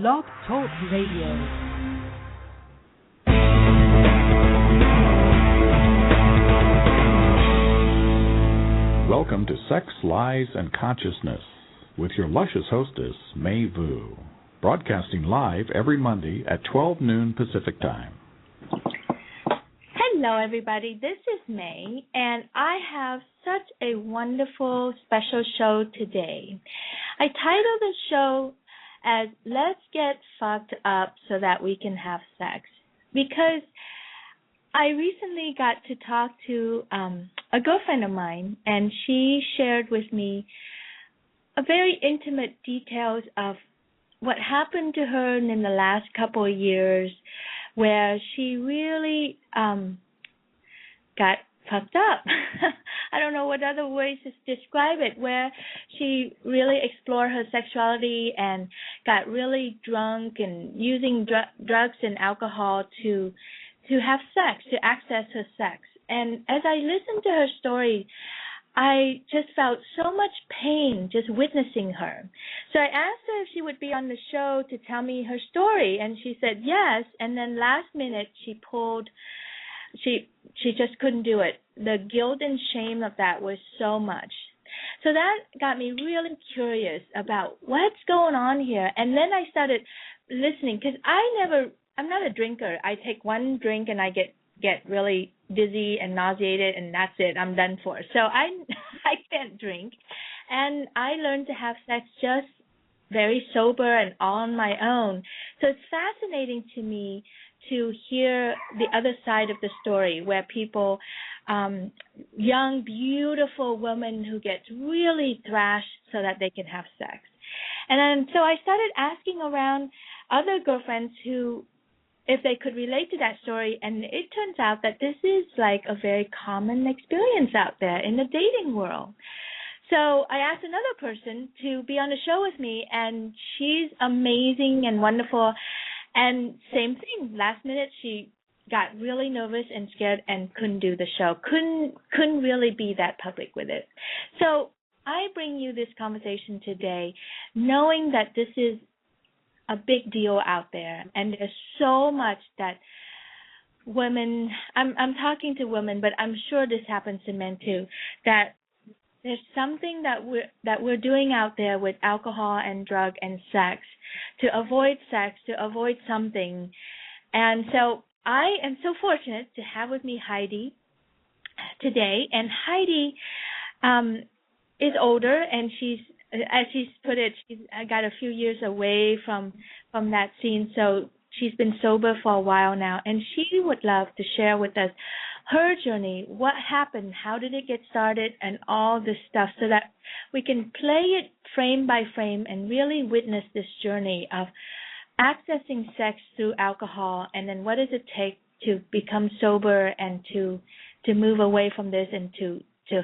Blog Talk Radio. Welcome to Sex, Lies, and Consciousness with your luscious hostess, May Vu, broadcasting live every Monday at 12 noon Pacific Time. Hello, everybody. This is May, and I have such a wonderful special show today. I titled the show as Let's Get Fucked Up So That We Can Have Sex, because I recently got to talk to a girlfriend of mine, and she shared with me a very intimate details of what happened to her in the last couple of years, where she really got fucked up. I don't know what other ways to describe it, where she really explored her sexuality and got really drunk and using drugs and alcohol to have sex, to access her sex. And as I listened to her story, I just felt so much pain just witnessing her. So I asked her if she would be on the show to tell me her story, and she said yes. And then last minute she just couldn't do it. The guilt and shame of that was so much. So that got me really curious about what's going on here. And then I started listening, because I'm not a drinker. I take one drink and I get really dizzy and nauseated, and that's it. I'm done for. So I can't drink. And I learned to have sex just very sober and on my own. So it's fascinating to me to hear the other side of the story, where people, young, beautiful women who get really thrashed so that they can have sex. And then so I started asking around other girlfriends who, if they could relate to that story, and it turns out that this is like a very common experience out there in the dating world. So I asked another person to be on the show with me, and she's amazing and wonderful. And same thing, last minute she got really nervous and scared and couldn't do the show, couldn't really be that public with it. So I bring you this conversation today knowing that this is a big deal out there, and there's so much that women, I'm talking to women, but I'm sure this happens to men too, that there's something that we're doing out there with alcohol and drug and sex to avoid something. And so I am so fortunate to have with me Heidi today. And Heidi is older, and she's, as she's put it, she's got a few years away from that scene, so she's been sober for a while now, and she would love to share with us her journey, what happened, how did it get started, and all this stuff, so that we can play it frame by frame and really witness this journey of accessing sex through alcohol, and then what does it take to become sober and to move away from this and to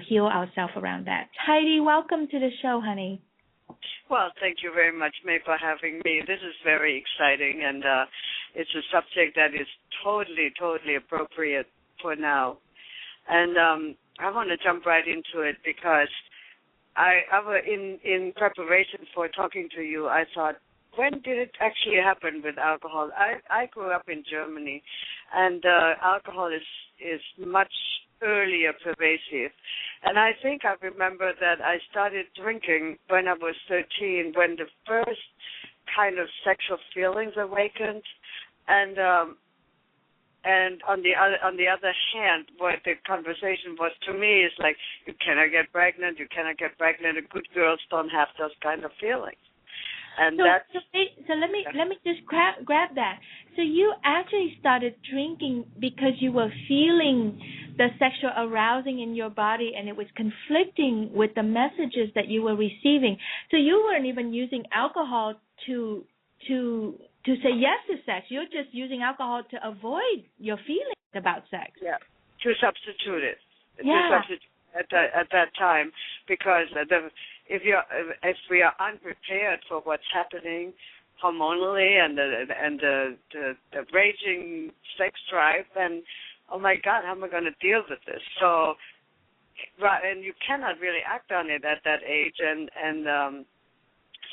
heal ourselves around that. Heidi, welcome to the show, honey. Well, thank you very much, May, for having me. This is very exciting, and it's a subject that is totally, totally appropriate for now. And I want to jump right into it, because in preparation for talking to you, I thought, when did it actually happen with alcohol? I grew up in Germany, and alcohol is much earlier pervasive. And I think I remember that I started drinking when I was 13, when the first kind of sexual feelings awakened. And on the other hand, what the conversation was to me is like, you cannot get pregnant, and good girls don't have those kind of feelings. And so let me just grab that. So you actually started drinking because you were feeling the sexual arousing in your body, and it was conflicting with the messages that you were receiving. So you weren't even using alcohol to say yes to sex. You're just using alcohol to avoid your feelings about sex. Yeah, to substitute it. Yeah. To substitute at that time, because if we are unprepared for what's happening hormonally and the raging sex drive, then oh my God, how am I going to deal with this? So, right, and you cannot really act on it at that age, and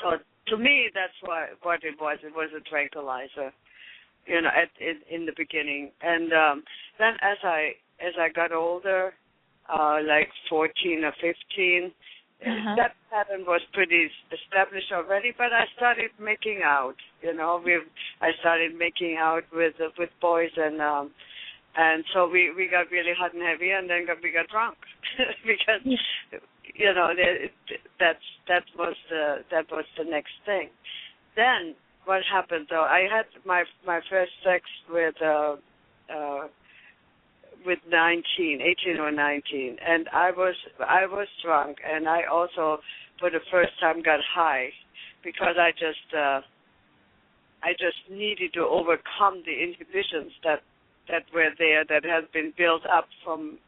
so to me, that's what it was. It was a tranquilizer, in the beginning. And then as I got older, like 14 or 15, that pattern was pretty established already. But I started making out. I started making out with boys, and so we got really hot and heavy, and then we got drunk because that was the next thing. Then what happened though? I had my first sex with 18 or 19, and I was drunk, and I also for the first time got high because I just needed to overcome the inhibitions that were there, that has been built up from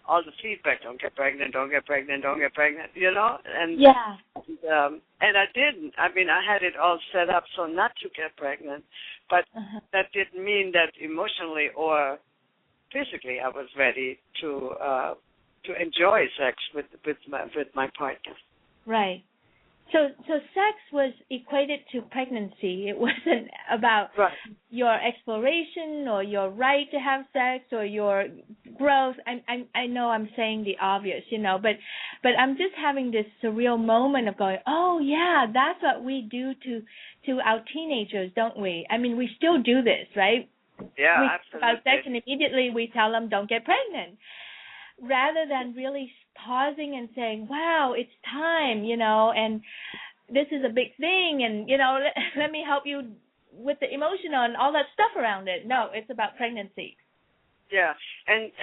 all the feedback. Don't get pregnant, don't get pregnant, don't get pregnant, And yeah. And I didn't. I mean, I had it all set up so not to get pregnant, but that didn't mean that emotionally or physically I was ready to enjoy sex with my partner. Right. So sex was equated to pregnancy. It wasn't about your exploration or your right to have sex or your growth. I know I'm saying the obvious, but I'm just having this surreal moment of going, oh yeah, that's what we do to our teenagers, don't we? I mean, we still do this, right? Yeah, we absolutely. About sex, and immediately we tell them, don't get pregnant, rather than really pausing and saying, wow, it's time, and this is a big thing, and, let me help you with the emotional and all that stuff around it. No, it's about pregnancy. Yeah, and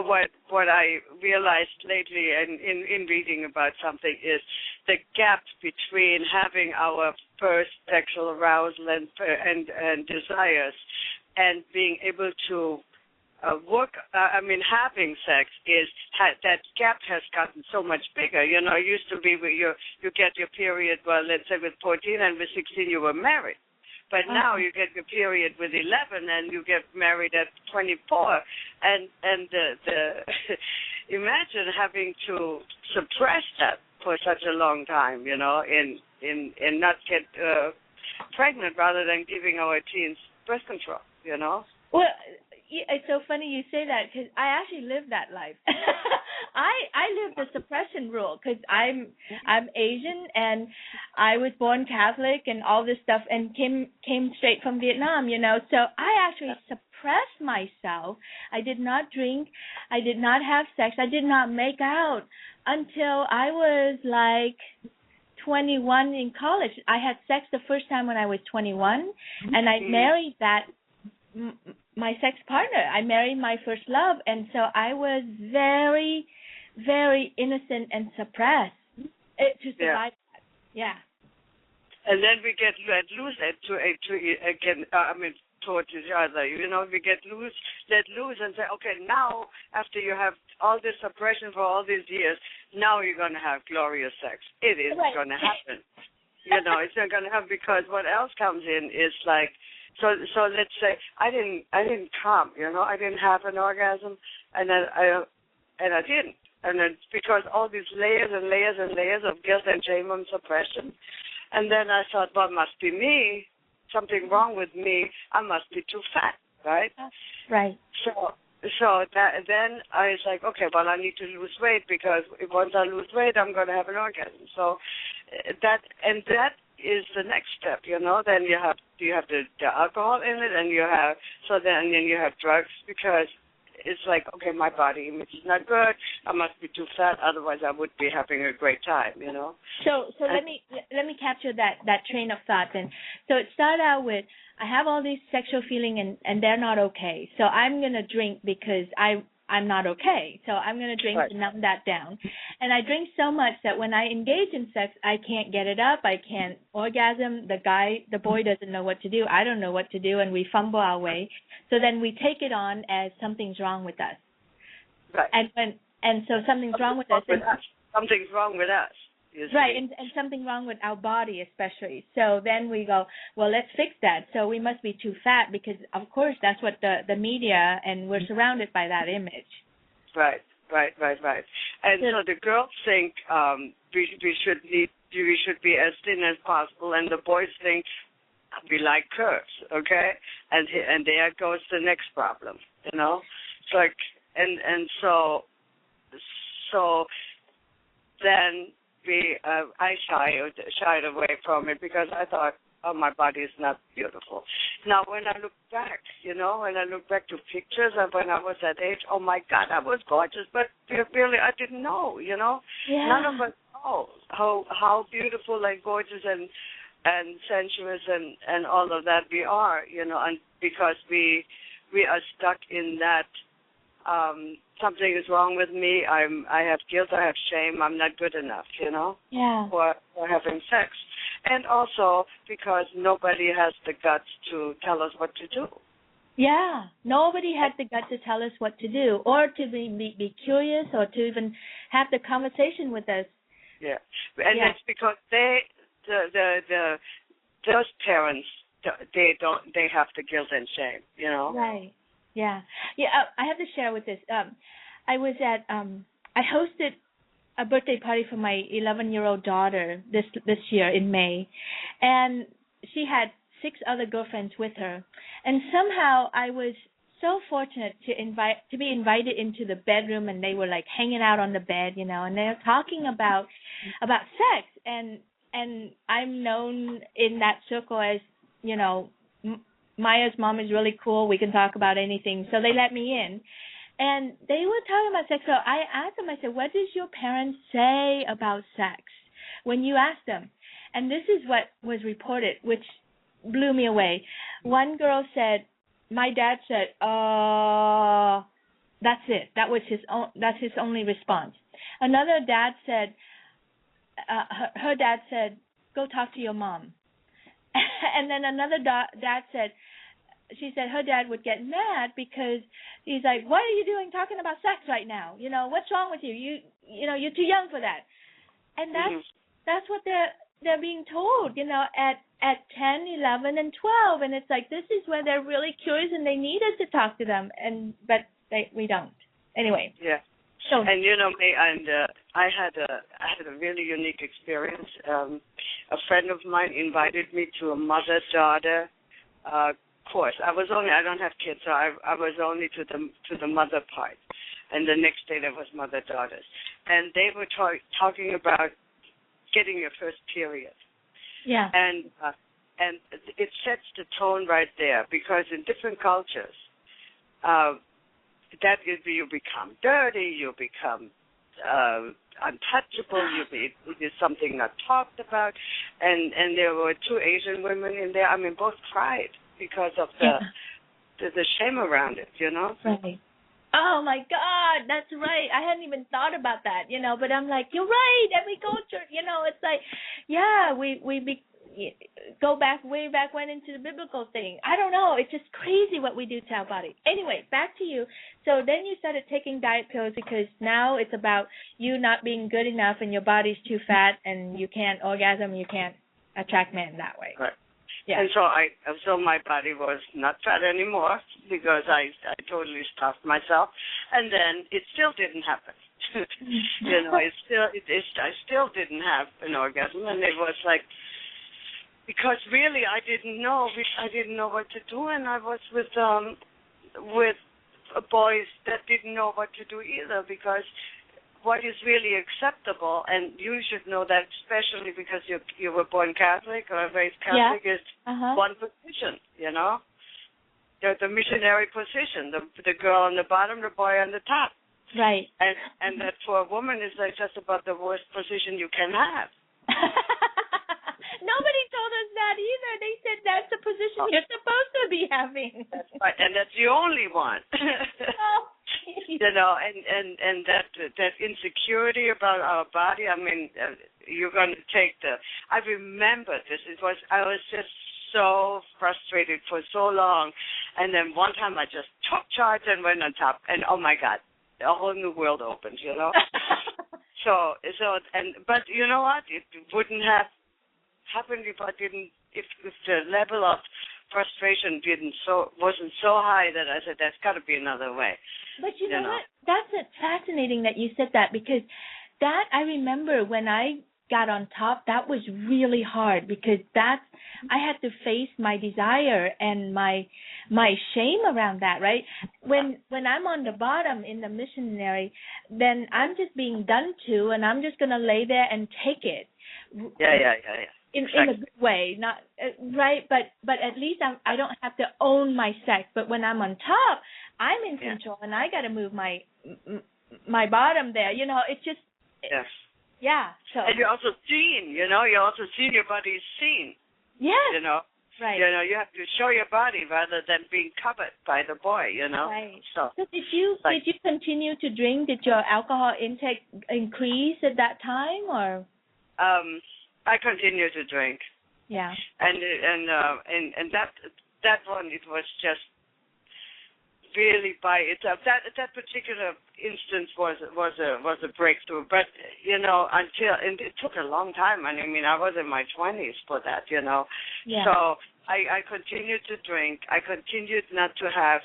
what I realized lately in reading about something is the gap between having our first sexual arousal and desires and being able to having sex that gap has gotten so much bigger. It used to be where you get your period, well, let's say with 14, and with 16 you were married. But now you get your period with 11, and you get married at 24, and imagine having to suppress that for such a long time, in not get pregnant rather than giving our teens birth control, Well, it's so funny you say that because I actually lived that life. I lived the suppression rule because I'm Asian and I was born Catholic and all this stuff and came straight from Vietnam, So I actually suppressed myself. I did not drink. I did not have sex. I did not make out until I was like 21 in college. I had sex the first time when I was 21, and I married my sex partner. I married my first love, and so I was very, very innocent and suppressed to survive that. Yeah. And then we get let loose towards each other. We get let loose and say, okay, now after you have all this suppression for all these years, now you're going to have glorious sex. It is going to happen. It's not going to happen because what else comes in is like, so let's say I didn't come, I didn't have an orgasm, and then I didn't, and then because all these layers and layers and layers of guilt and shame and suppression, and then I thought, well, it must be me, something wrong with me, I must be too fat, right? Right. So then I was like, okay, well, I need to lose weight because once I lose weight, I'm going to have an orgasm. So that is the next step, Then you have the alcohol in it, and you have drugs because it's like, okay, my body image is not good. I must be too fat, otherwise I would be having a great time, So let me capture that train of thought then. So it started out with, I have all these sexual feelings and they're not okay. So I'm going to drink because I'm not okay. So I'm going to drink to numb that down. And I drink so much that when I engage in sex, I can't get it up. I can't orgasm. The boy doesn't know what to do. I don't know what to do. And we fumble our way. So then we take it on as something's wrong with us. Right. And so something's wrong with us. Something's wrong with us. Right, and something wrong with our body especially. So then we go, well, let's fix that. So we must be too fat because, of course, that's what the media, and we're surrounded by that image. Right. And so the girls think we should we should be as thin as possible, and the boys think we like curves, okay? And there goes the next problem, you know. It's like, and so then I shied away from it because I thought, oh, my body is not beautiful. Now, when I look back, when I look back to pictures of when I was that age, oh, my God, I was gorgeous, but really I didn't know, Yeah. None of us know how beautiful and gorgeous and sensuous and all of that we are, and because we are stuck in that something is wrong with me, I have guilt, I have shame, I'm not good enough, for having sex. And also because nobody has the guts to tell us what to do. Yeah, nobody had the guts to tell us what to do, or to be curious, or to even have the conversation with us. Yeah, and it's because those parents, they have the guilt and shame, Right. Yeah. I have to share with this. I was at I hosted a birthday party for my 11-year-old daughter this year in May, and she had 6 other girlfriends with her, and somehow I was so fortunate to be invited into the bedroom, and they were like hanging out on the bed, and they're talking about sex, and I'm known in that circle as, Maya's mom is really cool, we can talk about anything, so they let me in. And they were talking about sex, so I asked them, I said, what does your parents say about sex when you ask them? And this is what was reported, which blew me away. One girl said, my dad said, that's it. That's his only response. Another dad said, her dad said, go talk to your mom. And then another dad said, she said her dad would get mad because he's like, what are you doing talking about sex right now? What's wrong with you? You're too young for that. And that's what they're being told, at 10, 11, and 12. And it's like, this is where they're really curious and they need us to talk to them. But we don't. Anyway. Yeah. So, and I had a really unique experience. A friend of mine invited me to a mother-daughter course. I don't have kids, so I was only to the mother part, and the next day there was mother-daughters, and they were talking about getting your first period. Yeah. And it sets the tone right there, because in different cultures, that is, you become dirty, you become untouchable, it is something not talked about, and there were 2 Asian women in there. I mean, both cried because of the shame around it, Right. Oh, my God, that's right. I hadn't even thought about that, but I'm like, you're right, every culture, it's like, yeah, we go way back when into the biblical thing. I don't know. It's just crazy what we do to our body. Anyway, back to you. So then you started taking diet pills because now it's about you not being good enough and your body's too fat and you can't orgasm, you can't attract men that way. Right. Yeah. And so my body was not fat anymore because I totally stuffed myself, and then it still didn't happen. I still didn't have an orgasm, and it was like, because really I didn't know what to do, and I was with boys that didn't know what to do either, because what is really acceptable, and you should know that, especially because you were born Catholic or raised Catholic, is one position, the missionary position, the girl on the bottom, the boy on the top. Right. And that for a woman is like just about the worst position you can have. Nobody told us that either. They said that's the position you're supposed to be having. That's right, and that's the only one. And that insecurity about our body. I mean, you're going to take I remember this. I was just so frustrated for so long, and then one time I just took charge and went on top, and oh my God, a whole new world opened. But you know what? It wouldn't have happened if the level of frustration wasn't so high that I said, there's got to be another way. But you know what? That's fascinating that you said that, because that I remember when I got on top, that was really hard because I had to face my desire and my shame around that, right? When I'm on the bottom in the missionary, then I'm just being done to, and I'm just gonna lay there and take it. Yeah. In a good way, not right, but at least I don't have to own my sex. But when I'm on top, I'm in control, and I got to move my bottom there. It's just yes. Yeah. So. And you're also seen. You're also seen. Your body is seen. Yes. Right. You have to show your body rather than being covered by the boy. Right. So did you continue to drink? Did your alcohol intake increase at that time, or? I continue to drink. Yeah. And that one, it was just really by itself. That particular instance was a breakthrough. But and it took a long time. And I mean, I was in my 20s for that. Yeah. So I continued to drink. I continued not to have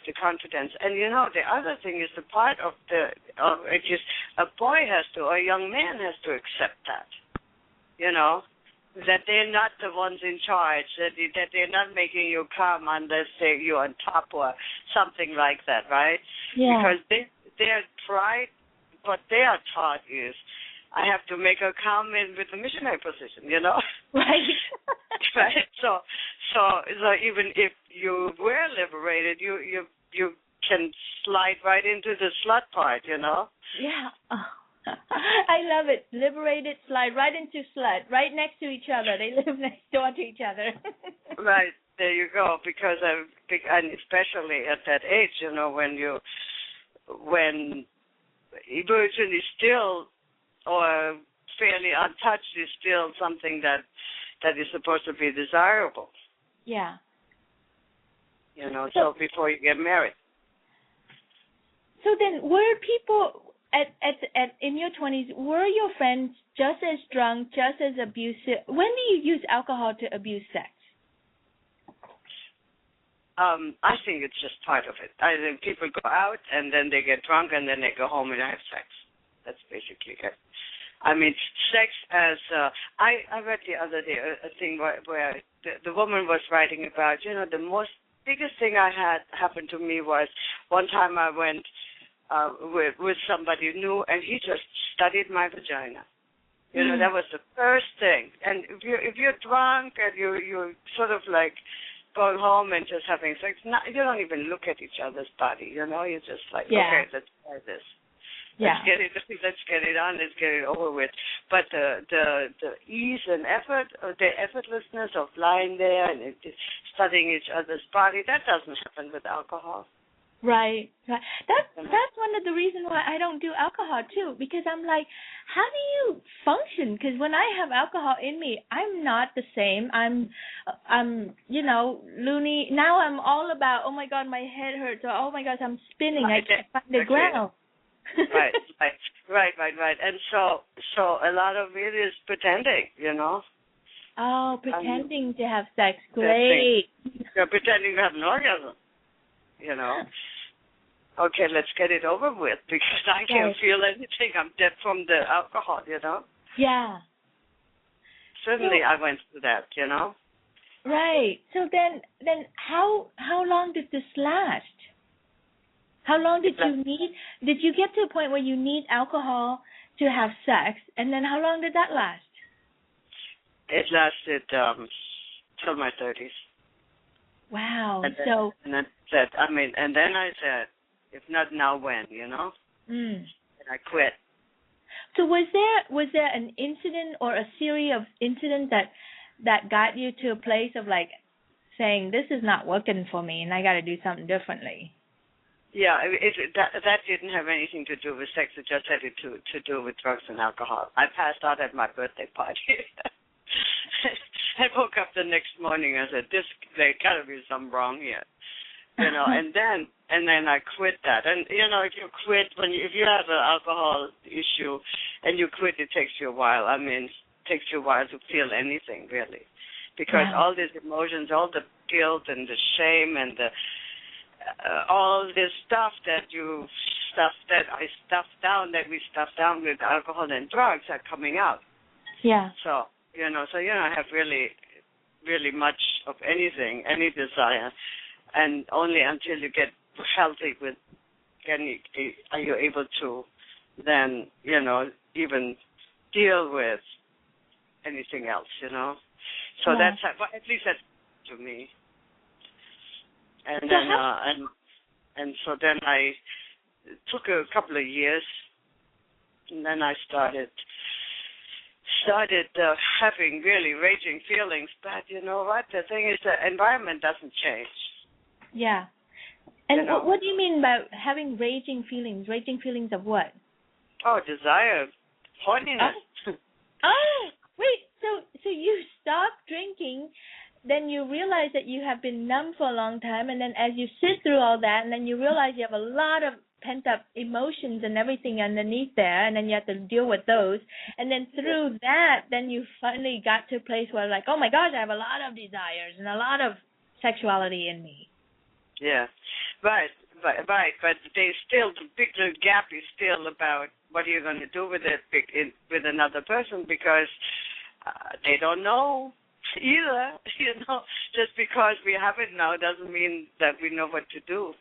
the confidence. And the other thing is the part of it is a boy has to, or a young man has to accept that, that they're not the ones in charge, that they're not making you come unless you're on top or something like that, right? Yeah. Because they're tried, what they are taught is, I have to make her come in with the missionary position, Right. Right. So even if you were liberated, you can slide right into the slut part, Yeah. Oh. I love it. Liberated, slide right into slut, right next to each other. They live next door to each other. Right. There you go. Because and especially at that age, when emotion is still, or fairly untouched, is still something that is supposed to be desirable. Yeah. So before you get married. So then, were people in your 20s, were your friends just as drunk, just as abusive? When do you use alcohol to abuse sex? I think it's just part of it. I think people go out and then they get drunk and then they go home and have sex. That's basically it. I mean, sex as I read the other day a thing where the woman was writing about, the biggest thing I had happen to me was one time I went with somebody new, and he just studied my vagina. That was the first thing. And if you're drunk and you're sort of like going home and just having sex, you don't even look at each other's body. You're just like, okay, let's try this. Yeah. Let's get it on. Let's get it over with. But the ease and effort, or the effortlessness of lying there and studying each other's body, that doesn't happen with alcohol. Right. That's one of the reasons why I don't do alcohol too, because I'm like, how do you function? Because when I have alcohol in me, I'm not the same. I'm loony. Now I'm all about, oh my God, my head hurts, or oh my gosh, I'm spinning. I can't find the ground. Right. And so a lot of it is pretending, Oh, pretending to have sex. Great. You're pretending to have an orgasm, Okay, let's get it over with because I can't feel anything. I'm dead from the alcohol, Yeah. Certainly I went through that, Right. So then how long did this last? How long did you need? Did you get to a point where you need alcohol to have sex, and then how long did that last? It lasted till my 30s. Wow. And then I said, if not now, when? And I quit. So was there an incident or a series of incidents that got you to a place of like saying, this is not working for me, and I got to do something differently? Yeah, that didn't have anything to do with sex. It just had to do with drugs and alcohol. I passed out at my birthday party. I woke up the next morning and said, there got to be something wrong here. And then I quit that. And, if you quit, if you have an alcohol issue and you quit, it takes you a while. I mean, it takes you a while to feel anything, really. Because all these emotions, all the guilt and the shame and all this stuff that you stuff that I stuffed down, that we stuffed down with alcohol and drugs, are coming out. Yeah. So you don't have really much of anything, any desire, and only until you get healthy are you able to then even deal with anything else. So that's at least that's to me. And then and so then I took a couple of years, and then I started having really raging feelings. But you know what? The thing is, the environment doesn't change. Yeah. And what do you mean by having raging feelings? Raging feelings of what? Oh, desire, horniness. Oh, wait. So you stop drinking, then you realize that you have been numb for a long time, and then as you sit through all that, and then you realize you have a lot of pent-up emotions and everything underneath there, and then you have to deal with those. And then through that, then you finally got to a place where, like, oh, my gosh, I have a lot of desires and a lot of sexuality in me. Yeah, right. But the big gap is still about what are you going to do with it with another person, because they don't know either. Just because we have it now doesn't mean that we know what to do.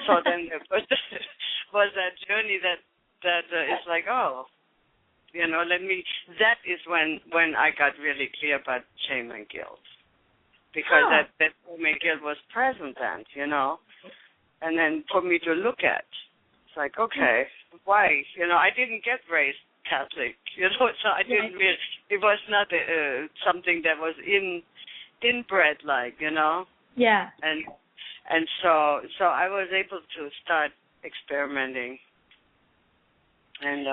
So then it was that journey that is like, that is when I got really clear about shame and guilt. Because that shame and guilt was present then, and then for me to look at, it's like, okay, why? I didn't get raised Catholic, so I didn't really, it was not something that was inbred, like, Yeah. And so I was able to start experimenting, and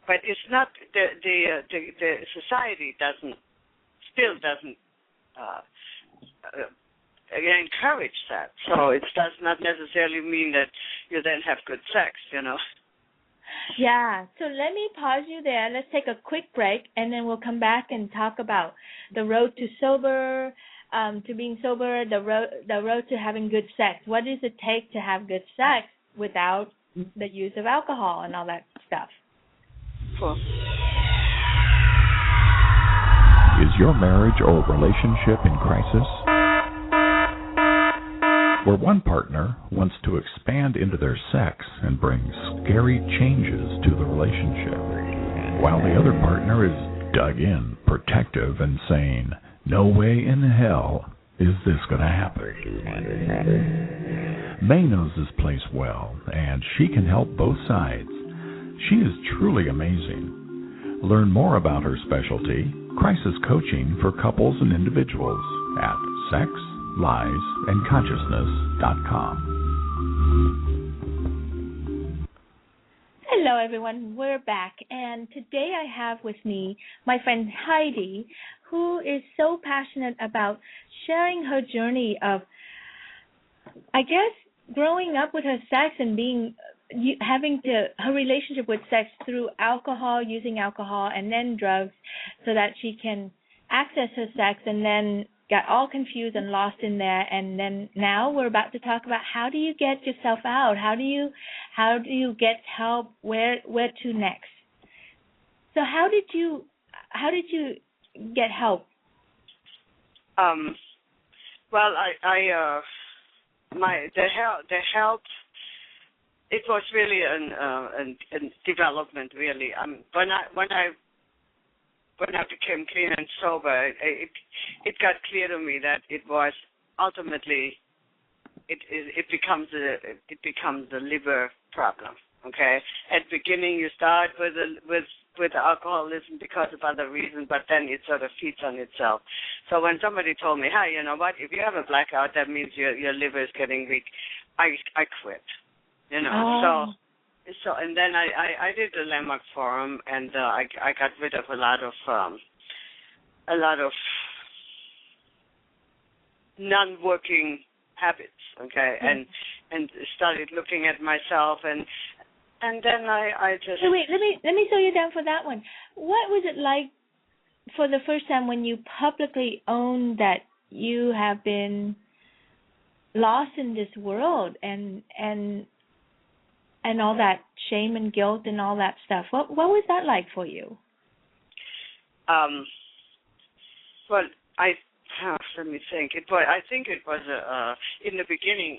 but it's not the society still doesn't encourage that. So it does not necessarily mean that you then have good sex, Yeah. So let me pause you there. Let's take a quick break, and then we'll come back and talk about the road to sober. To being sober, the road to having good sex. What does it take to have good sex without the use of alcohol and all that stuff? Cool. Is your marriage or relationship in crisis? Where one partner wants to expand into their sex and bring scary changes to the relationship, while the other partner is dug in, protective, and saying, no way in hell is this going to happen. May knows this place well, and she can help both sides. She is truly amazing. Learn more about her specialty, crisis coaching for couples and individuals, at sexliesandconsciousness.com. Hello, everyone. We're back, and today I have with me my friend Heidi, who is so passionate about sharing her journey of, I guess, growing up with her sex and her relationship with sex through alcohol, using alcohol, and then drugs, so that she can access her sex, and then got all confused and lost in there. And then now we're about to talk about how do you get yourself out? How do you get help? Where to next? So how did you get help? Well, the help. It was really a development, really. When I became clean and sober, it got clear to me that it was ultimately it becomes a liver problem. Okay, at the beginning you start with alcoholism because of other reasons, but then it sort of feeds on itself. So when somebody told me, hey, you know what, if you have a blackout, that means your liver is getting weak, I quit. Oh. So and then I did the Landmark Forum, and I got rid of a lot of non-working habits, okay, and started looking at myself, and then I just... Hey, wait, let me slow you down for that one. What was it like for the first time when you publicly owned that you have been lost in this world, and and all that shame and guilt and all that stuff. What was that like for you? Well, let me think. I think it was in the beginning.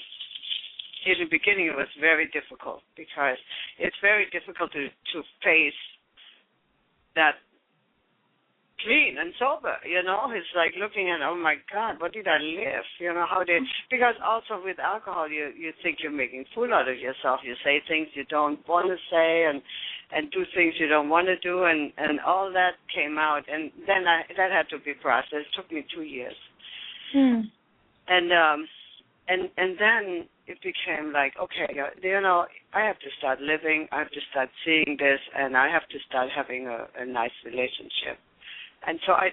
In the beginning, it was very difficult because it's very difficult to face that clean and sober. It's like looking at, oh my God, what did I live? Because also with alcohol, you think you're making a fool out of yourself. You say things you don't want to say and do things you don't want to do, and all that came out, and then that had to be processed. It took me 2 years. And then it became like, okay, I have to start living, I have to start seeing this, and I have to start having a nice relationship. And so I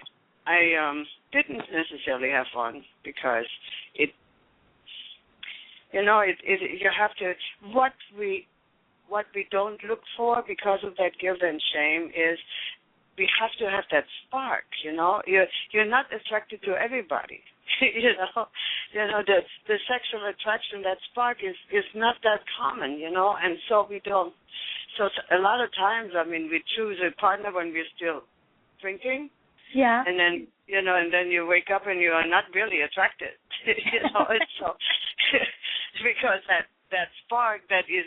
didn't necessarily have fun because you have to, what we don't look for because of that guilt and shame is we have to have that spark, You're not attracted to everybody. The sexual attraction, that spark is not that common, and so we don't. So a lot of times, we choose a partner when we're still drinking. Yeah. And then, and then you wake up and you are not really attracted, and so because that spark that is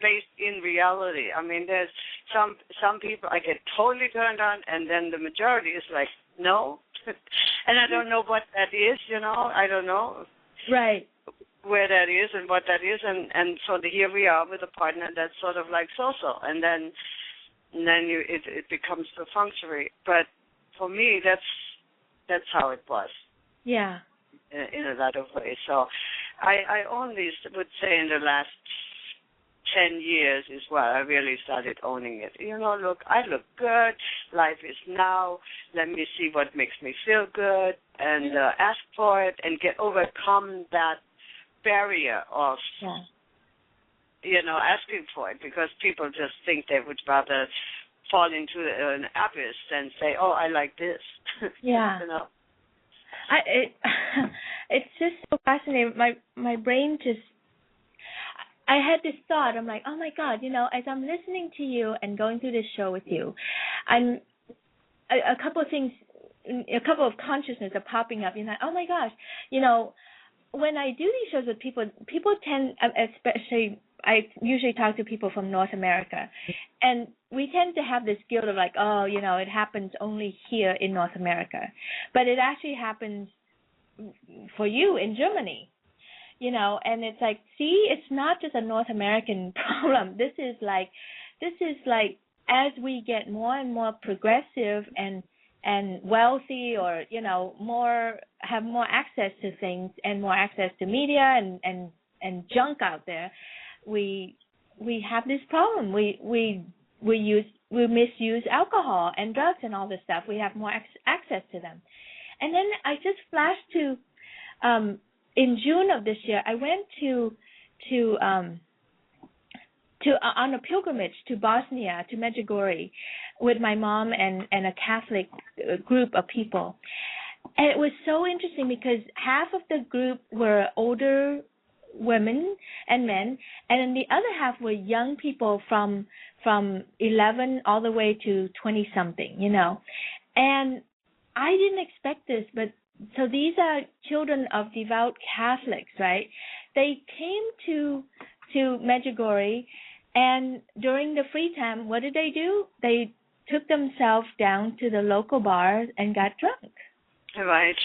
based in reality. There's some people I get totally turned on, and then the majority is like, no. And I don't know what that is, I don't know. Right. Where that is and what that is, and so here we are with a partner that's sort of like so-so, and then it becomes perfunctory. But for me, that's how it was. Yeah. In a lot of ways. So I only would say in the last 10 years is where I really started owning it. Look, I look good. Life is now. Let me see what makes me feel good, and ask for it and overcome that barrier of, asking for it, because people just think they would rather fall into an abyss than say, oh, I like this. Yeah. It's just so fascinating. My brain just, I had this thought. I'm like, oh my God, as I'm listening to you and going through this show with you, I'm a couple of things, a couple of consciousness are popping up. Oh my gosh, when I do these shows with people tend, especially, I usually talk to people from North America, and we tend to have this guilt of like, oh, it happens only here in North America, but it actually happens for you in Germany. And it's like, see, it's not just a North American problem. This is like, as we get more and more progressive and wealthy, or have more access to things and more access to media and junk out there, we have this problem. We misuse alcohol and drugs and all this stuff. We have more access to them. And then I just flashed to in June of this year, I went on a pilgrimage to Bosnia, to Medjugorje, with my mom and a Catholic group of people. And it was so interesting because half of the group were older women and men, and then the other half were young people from 11 all the way to 20-something, And I didn't expect this, but so these are children of devout Catholics, right? They came to Medjugorje, and during the free time, what did they do? They took themselves down to the local bars and got drunk. Right.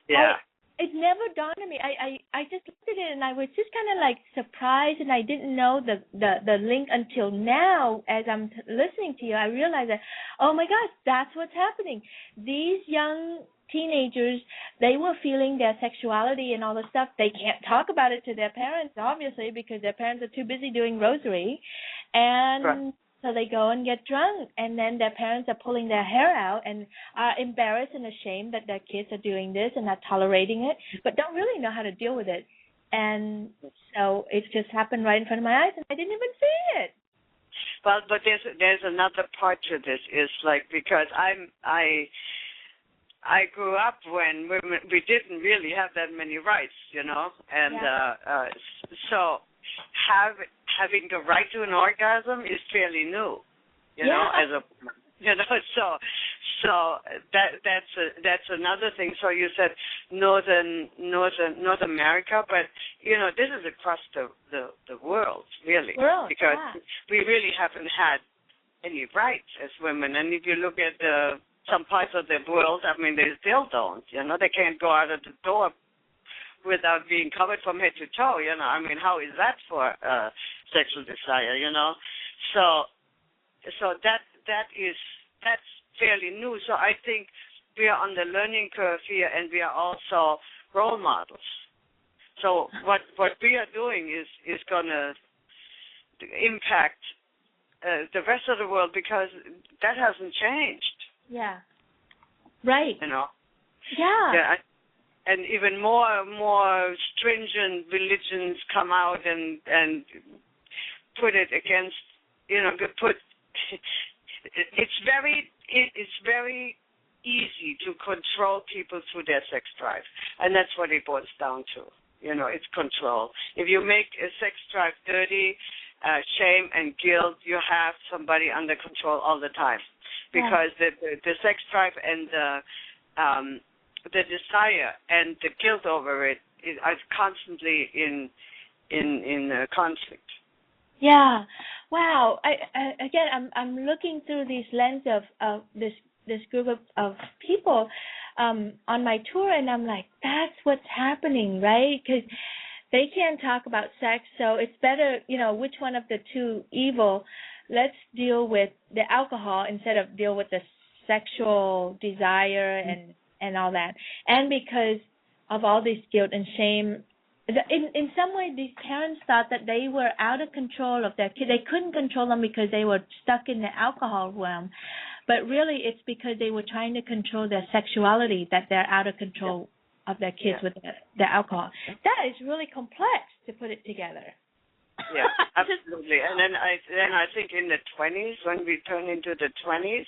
Yeah. It never dawned on me. I just looked at it and I was just kind of like surprised, and I didn't know the link until now. As I'm listening to you, I realized that, oh my gosh, that's what's happening. These young teenagers, they were feeling their sexuality and all this stuff. They can't talk about it to their parents, obviously, because their parents are too busy doing rosary. And right. So they go and get drunk, and then their parents are pulling their hair out and are embarrassed and ashamed that their kids are doing this and not tolerating it, but don't really know how to deal with it. And so it just happened right in front of my eyes, and I didn't even see it. Well, but there's another part to this, is like, because I grew up when we didn't really have that many rights, and so having the right to an orgasm is fairly new, you know, as a woman. You know, so that's another thing. So you said North America, but you know, this is across the world, really, because we really haven't had any rights as women. And if you look at some parts of the world, I mean, they still don't. You know, they can't go out of the door without being covered from head to toe. You know, I mean, how is that for sexual desire? You know, so that's fairly new. So I think we are on the learning curve here, and we are also role models. So what we are doing is going to impact the rest of the world, because that hasn't changed. Yeah. Right. You know. Yeah. And even more stringent religions come out and put it against, you know, it's very easy to control people through their sex drive, and that's what it boils down to. You know, it's control. If you make a sex drive dirty, shame and guilt, you have somebody under control all the time, because the sex drive and the desire and the guilt over it is constantly in conflict. Yeah. Wow. I'm looking through these lens of this group of people on my tour, and I'm like, that's what's happening, right? Because they can't talk about sex, so it's better, you know, which one of the two evil? Let's deal with the alcohol instead of deal with the sexual desire and all that. And because of all this guilt and shame, in some way, these parents thought that they were out of control of their kid. They couldn't control them because they were stuck in the alcohol realm. But really, it's because they were trying to control their sexuality that they're out of control of their kids with the alcohol. That is really complex to put it together. Yeah, absolutely. And then I think in the 20s, when we turn into the 20s,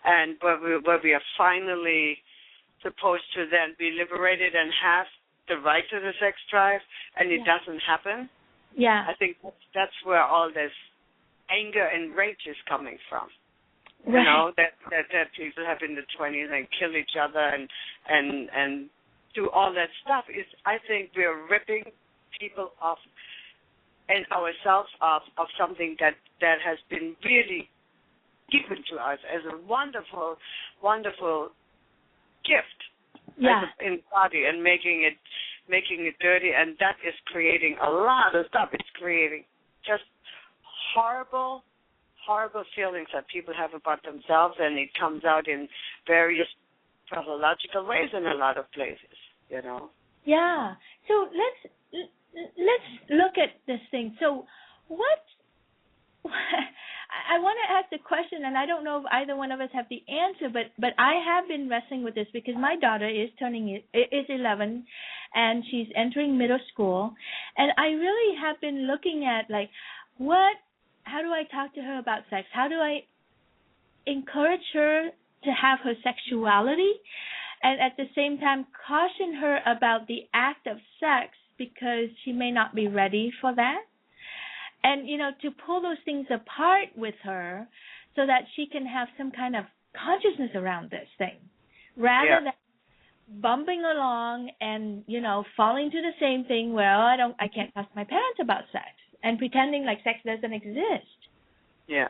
and where we are finally supposed to then be liberated and have the right to the sex drive, and it doesn't happen. Yeah. I think that's where all this anger and rage is coming from. Right. You know, that people have in the 20s and kill each other and do all that stuff. I think we're ripping people off and ourselves off of something that has been really given to us as a wonderful, wonderful gift. In body, and making it dirty, and that is creating a lot of stuff. It's creating just horrible feelings that people have about themselves, and it comes out in various pathological ways in a lot of places, you know. Yeah. So let's look at this thing. So what I want to ask the question, and I don't know if either one of us have the answer, but I have been wrestling with this because my daughter is 11, and she's entering middle school, and I really have been looking at, like, how do I talk to her about sex? How do I encourage her to have her sexuality, and at the same time caution her about the act of sex because she may not be ready for that? And, you know, to pull those things apart with her so that she can have some kind of consciousness around this thing, rather than bumping along and, you know, falling to the same thing where, I can't ask my parents about sex, and pretending like sex doesn't exist. Yeah,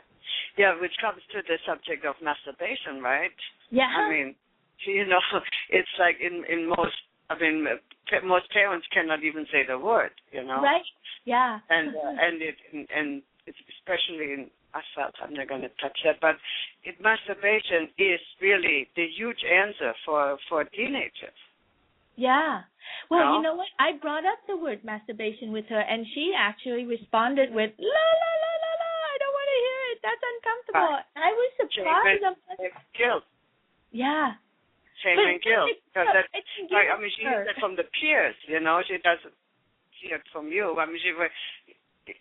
which comes to the subject of masturbation, right? Yeah. I mean, you know, it's like in most parents cannot even say the word, you know. Right. Yeah. And it's especially in asphalt, I'm not going to touch that, but masturbation is really the huge answer for teenagers. Yeah. Well, you know what? I brought up the word masturbation with her, and she actually responded with, la, la, la, la, la, I don't want to hear it. That's uncomfortable. And I was surprised. Shame and guilt. Yeah. Shame and guilt. I mean, she hears it from the peers, you know. She doesn't hear it from you. I mean,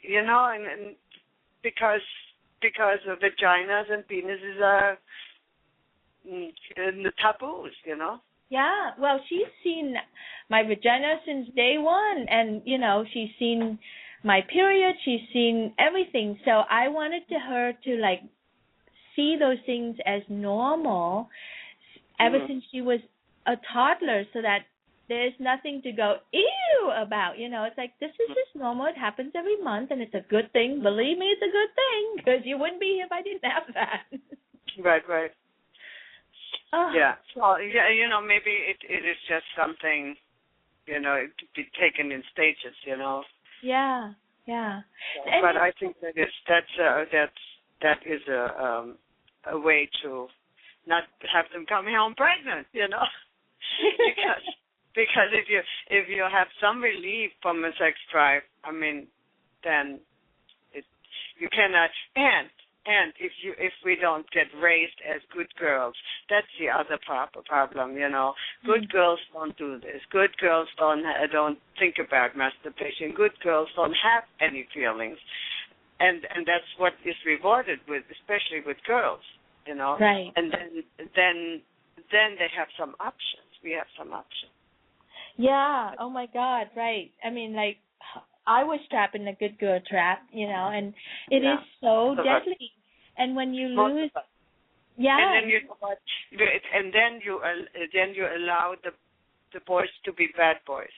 you know, and because vaginas and penises are in the taboos, you know. Yeah, well, she's seen my vagina since day one, and, you know, she's seen my period. She's seen everything. So I wanted her to like see those things as normal ever since she was a toddler, so that there's nothing to go ew about. You know, it's like, this is just normal. It happens every month, and it's a good thing. Believe me, it's a good thing, because you wouldn't be here if I didn't have that. Right. Yeah. Well, yeah, you know, maybe it is just something, you know, to be taken in stages, you know. Yeah. But I think that is a way to not have them come home pregnant, you know, because if you have some relief from a sex drive, I mean, then you cannot. And if we don't get raised as good girls, that's the other problem, you know. Good girls don't do this. Good girls don't think about masturbation. Good girls don't have any feelings, and that's what is rewarded with, especially with girls, you know. Right. And then they have some options. We have some options. Yeah. Oh my God. Right. I mean, like, I was trapped in a good girl trap, you know, and it is so deadly. And when you lose, and then you know what, and then you allow the boys to be bad boys,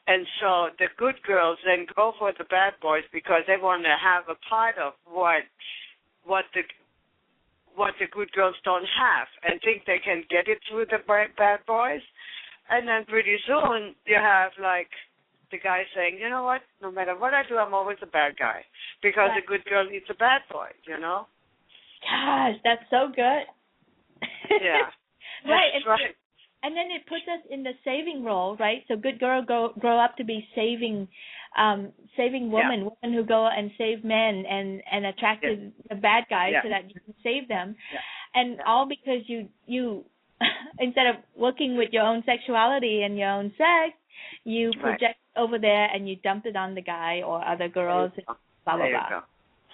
and so the good girls then go for the bad boys because they want to have a part of what the good girls don't have, and think they can get it through the bad boys, and then pretty soon you have like the guy saying, you know what, no matter what I do, I'm always a bad guy because a good girl needs a bad boy, you know. Gosh, that's so good. Yeah. Right. And then it puts us in the saving role, right? So good girl grow up to be saving women who go and save men and attract the bad guys so that you can save them. Yeah. And all because you instead of working with your own sexuality and your own sex, you project over there and you dump it on the guy or other girls. Blah blah blah.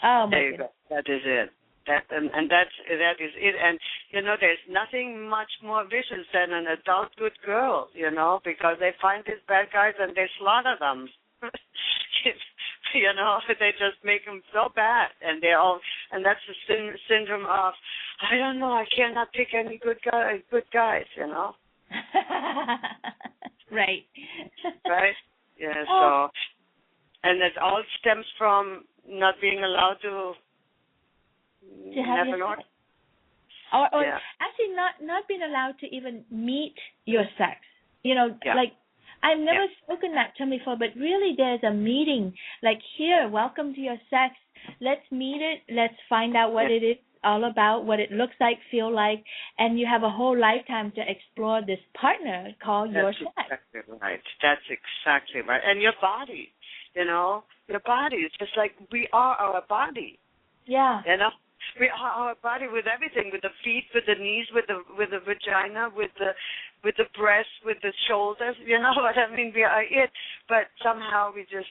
Oh my goodness. That is it. That is it. And you know, there's nothing much more vicious than an adult good girl, you know, because they find these bad guys and they slaughter them. You know, they just make them so bad, and that's the syndrome of, I don't know, I cannot pick any good guys, you know. Right. Right. Yeah. So, and it all stems from not being allowed to have an order. Or actually not being allowed to even meet your sex. You know, like, I've never spoken that term before, but really there's a meeting. Like, here, welcome to your sex. Let's meet it. Let's find out what it is all about, what it looks like, feel like, and you have a whole lifetime to explore this partner called your sex. Exactly right. That's exactly right. And your body, you know, your body. It's just like we are our body. Yeah. You know? We are our body with everything, with the feet, with the knees, with the vagina, with the breast, with the shoulders. You know what I mean? We are it, but somehow we just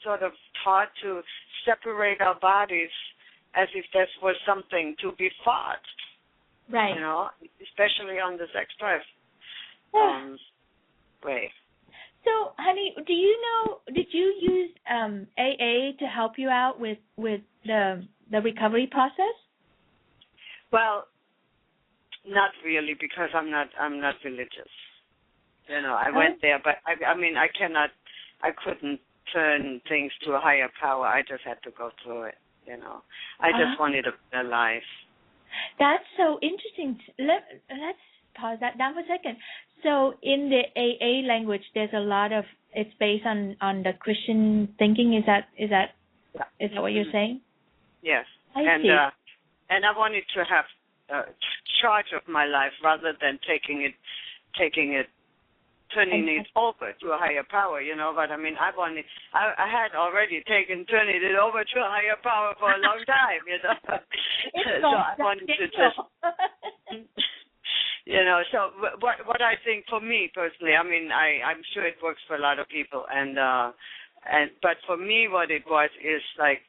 sort of taught to separate our bodies as if this was something to be fought. Right. You know, especially on the sex drive way. So, honey, did you use AA to help you out with the recovery process? Well, not really, because I'm not religious. You know, I went there, but I couldn't turn things to a higher power. I just had to go through it, you know. I just wanted a better life. That's so interesting. Let's pause that down for a second. So in the AA language, there's a lot of, it's based on the Christian thinking. Is that what you're saying? Yes. I see. And I wanted to have charge of my life rather than turning it over to a higher power, you know. But I mean, I had already turning it over to a higher power for a long time, you know. So I wanted to just, you know. So what I think for me personally, I mean, I'm sure it works for a lot of people, but for me, what it was is like,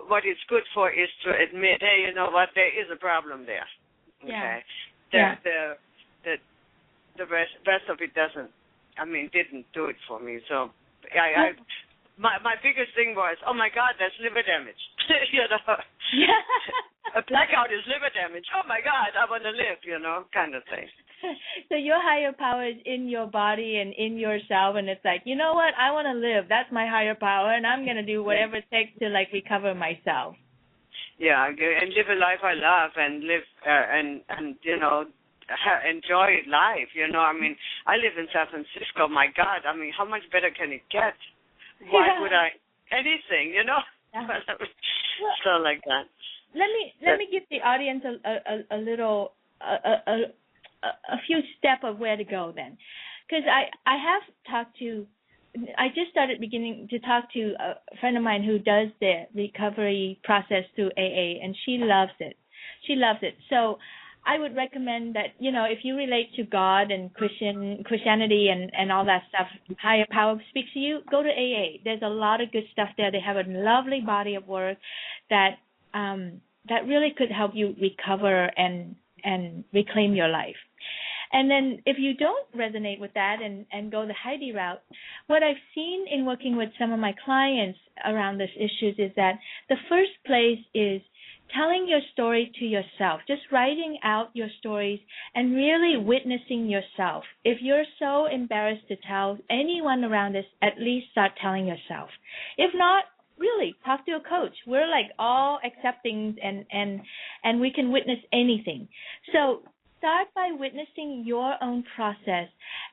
what it's good for is to admit, hey, you know what, there is a problem there. Okay. The rest of it didn't do it for me. So my biggest thing was, oh my God, that's liver damage. You know, Yeah. a blackout is liver damage. Oh my God, I want to live. You know, kind of thing. So your higher power is in your body and in yourself, and it's like, you know what? I want to live. That's my higher power, and I'm gonna do whatever it takes to like recover myself. Yeah, and live a life I love, and live and you know, enjoy life. You know, I mean, I live in San Francisco. My God, I mean, how much better can it get? Why would I? Anything, you know. So like that. Let me give the audience a little a few steps of where to go then, because I have talked to. I just started beginning to talk to a friend of mine who does the recovery process through AA, and she loves it. She loves it. So I would recommend that, you know, if you relate to God and Christianity and all that stuff, higher power speaks to you, go to AA. There's a lot of good stuff there. They have a lovely body of work that really could help you recover and reclaim your life. And then if you don't resonate with that and go the Heidi route, what I've seen in working with some of my clients around these issues is that the first place is telling your story to yourself, just writing out your stories and really witnessing yourself. If you're so embarrassed to tell anyone around us, at least start telling yourself. If not, really, talk to a coach. We're like all accepting and we can witness anything. So start by witnessing your own process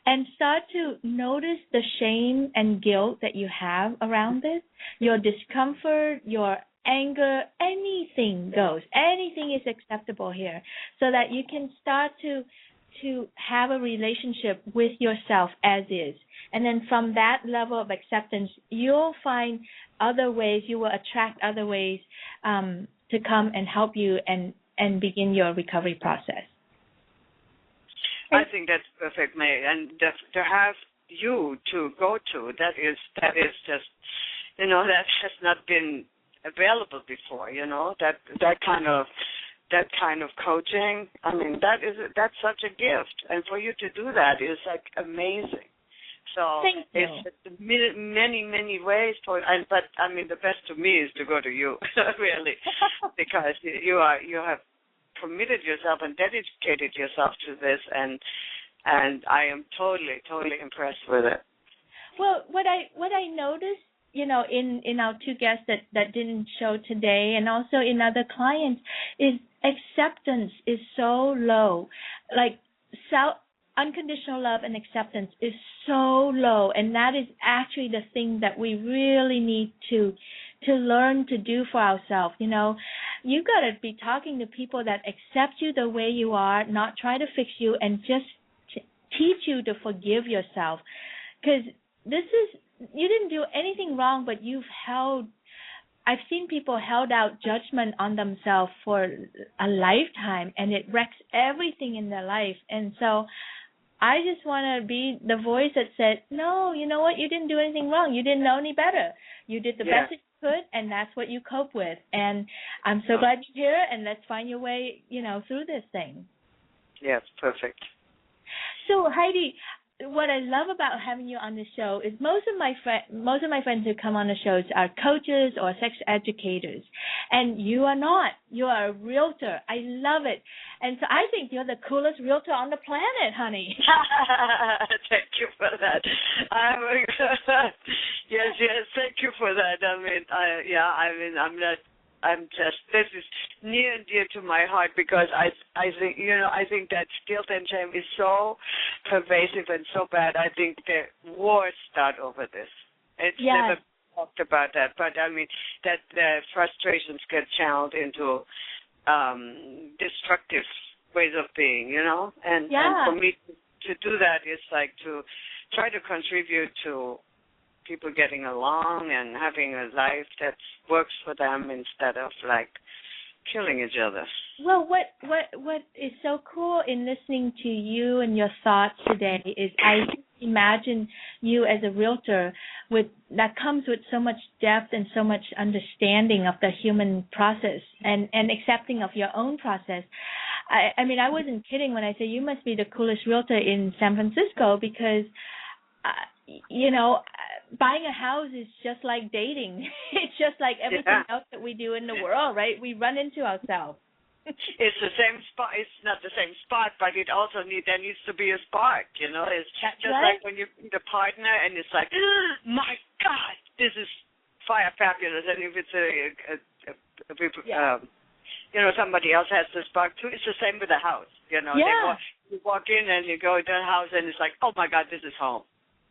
and start to notice the shame and guilt that you have around this, your discomfort, your anger, anything goes. Anything is acceptable here, so that you can start to have a relationship with yourself as is. And then from that level of acceptance, you'll find other ways, you will attract other ways to come and help you and begin your recovery process. I think that's perfect, May. And to have you to go to, that is just, you know, that has not been available before. You know, that kind of coaching. I mean, that's such a gift, and for you to do that is like amazing. So it's many ways but I mean, the best to me is to go to you, really, because you have committed yourself and dedicated yourself to this, and I am totally impressed with it. Well, what I noticed, you know, in our two guests that didn't show today, and also in other clients, is acceptance is so low. Like unconditional love and acceptance is so low, and that is actually the thing that we really need to learn to do for ourselves. You know, you got to be talking to people that accept you the way you are, not try to fix you, and just teach you to forgive yourself. Because you didn't do anything wrong, but I've seen people held out judgment on themselves for a lifetime, and it wrecks everything in their life. And so I just want to be the voice that said, no, you know what? You didn't do anything wrong. You didn't know any better. You did the best that you could, and that's what you cope with. And I'm so glad you're here, and let's find your way, you know, through this thing. Yes, perfect. So, Heidi, what I love about having you on the show is most of my friends who come on the shows are coaches or sex educators, and you are not. You are a realtor. I love it, and so I think you're the coolest realtor on the planet, honey. Thank you for that. Yes, thank you for that. This is near and dear to my heart, because I think that guilt and shame is so pervasive and so bad. I think the wars start over this. It's never talked about that, but I mean that the frustrations get channeled into destructive ways of being, you know, and for me to do that is like to try to contribute to people getting along and having a life that works for them instead of like killing each other. Well, what is so cool in listening to you and your thoughts today is I imagine you as a realtor that comes with so much depth and so much understanding of the human process and accepting of your own process. I mean, I wasn't kidding when I say you must be the coolest realtor in San Francisco, because you know, buying a house is just like dating. It's just like everything else that we do in the world, right? We run into ourselves. It's the same spot. It's not the same spot, but it also there needs to be a spark. It's That's just right. like when you meet a partner and it's like, my God, this is fabulous. And if it's somebody else has the spark too, it's the same with the house. You walk in and you go to the house and it's like, oh my God, this is home.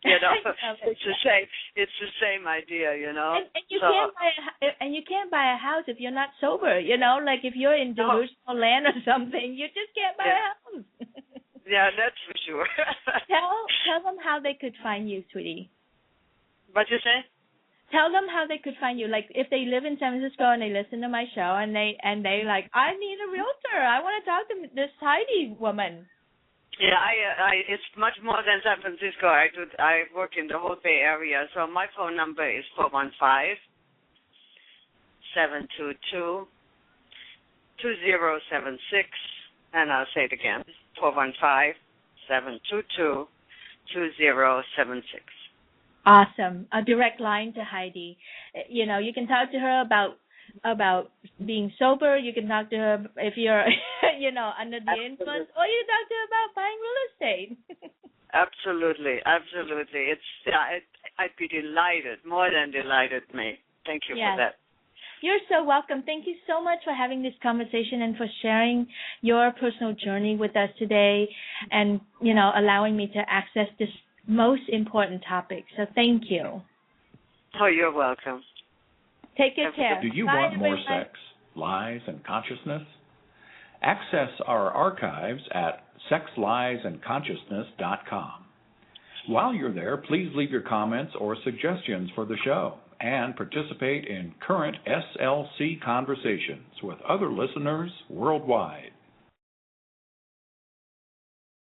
It's the same idea, And you can't buy a house if you're not sober, like if you're in delusional land or something, you just can't buy a house. Yeah, that's for sure. Tell them how they could find you, sweetie. What you say? Tell them how they could find you. Like if they live in San Francisco and they listen to my show and they like, I need a realtor. I want to talk to this Heidi woman. Yeah, I it's much more than San Francisco. I work in the whole Bay Area, so my phone number is 415-722-2076, and I'll say it again, 415-722-2076. Awesome. A direct line to Heidi. You can talk to her about being sober. You can talk to her if you're, under the influence, or you can talk to her about buying real estate. Absolutely. I'd be delighted, more than delighted, May. Thank you for that. You're so welcome. Thank you so much for having this conversation and for sharing your personal journey with us today and, allowing me to access this most important topic. So thank you. Oh, you're welcome. Take good care. Do you want more sex, lies, and consciousness? Access our archives at sexliesandconsciousness.com. While you're there, please leave your comments or suggestions for the show and participate in current SLC conversations with other listeners worldwide.